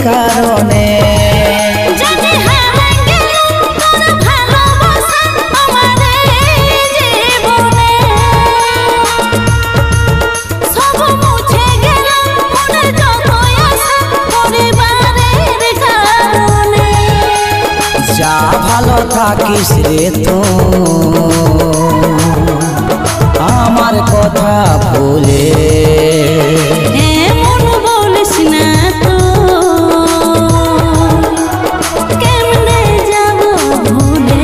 কারণে যা ভালো থাকিস রে তো আমার কথা ভুলে এমন বলিস না তো কেমনে যাব ভুলে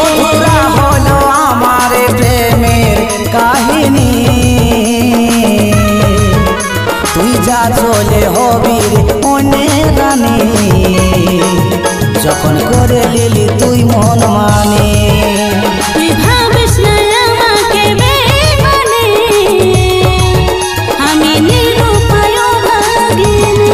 অধুরা হলো আমার প্রেমের কাহিনী তুই যা চলে হবি মনে রানী যখন করে লিলি তুই মন মানে তুই ভাবিস না আমাকে বেমানে আমি নিরুপায় ভাগিনী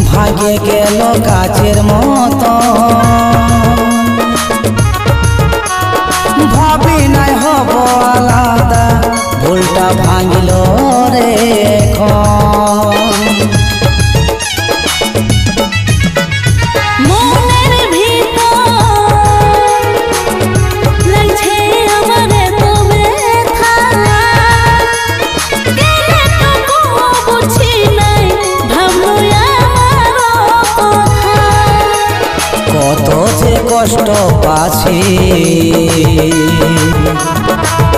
ভাগে গেল গাছের মতো ভাবি নাই হব আলাদা ভুলটা ভাঙিল রে মনের ভিতর লাগছে আমার তো ব্যথা গেলে তো বুঝি নাই ভাবলো কত যে কষ্ট পাছি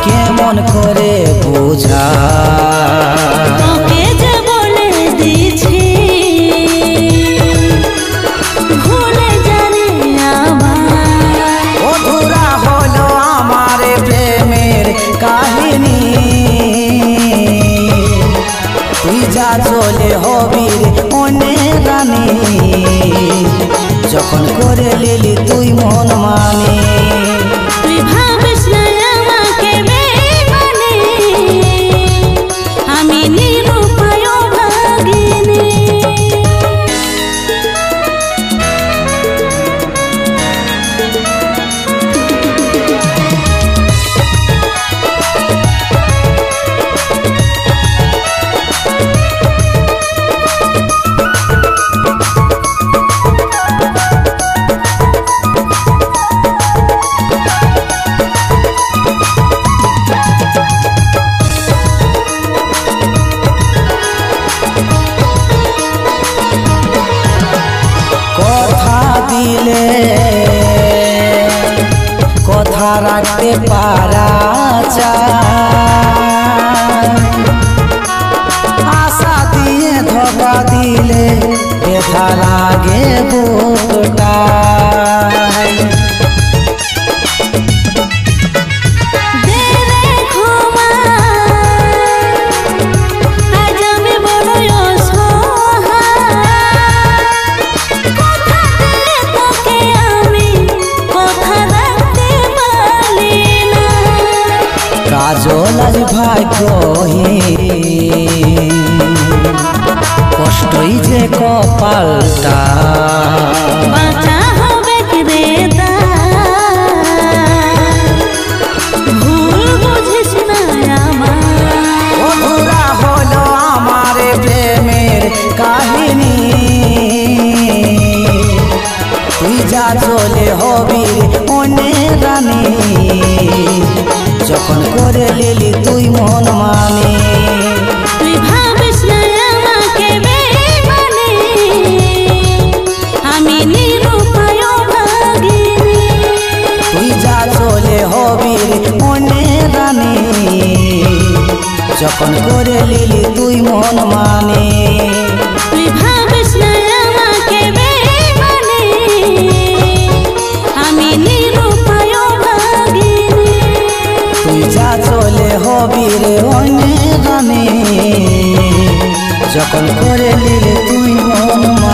কেমন করে বোঝা তোকে যে বলে দিছি ভুলে জানি আমার অধুরা হলো আমার প্রেমের কাহিনী তুই যা চলে হবি মনে রানী যখন করে লিলি তুই মন মানে তুই ভাবিস না আমাকে বেমানে আমি নিরুপায় ভাগিনী কথা রাখতে পারা যায় আশা দিয়ে ধোকা দিলে ব্যথা লাগে বুকটা কাজল আজ ভাগ্যহীন কষ্টই যে কপালটা বাঁচা হবে রে ভুল বুঝিস না আমার অধুরা হলো আমার প্রেমের কাহিনী তুই যা চলে হবি মনে রানী যখন করে লিলি তুই মন মানে তুই ভাবিস না আমাকে বেমানে আমি নিরুপায় ভাগিনী তুই যা চলে হবি মনে রানী যখন করে লিলি তুই মন মানে তুই ভাবিস না আমাকে বেমানে আমি নিরুপায় ভাগিনী তুই যা চলে হবি রে অনে রানী যখন করে লিলি তুই মন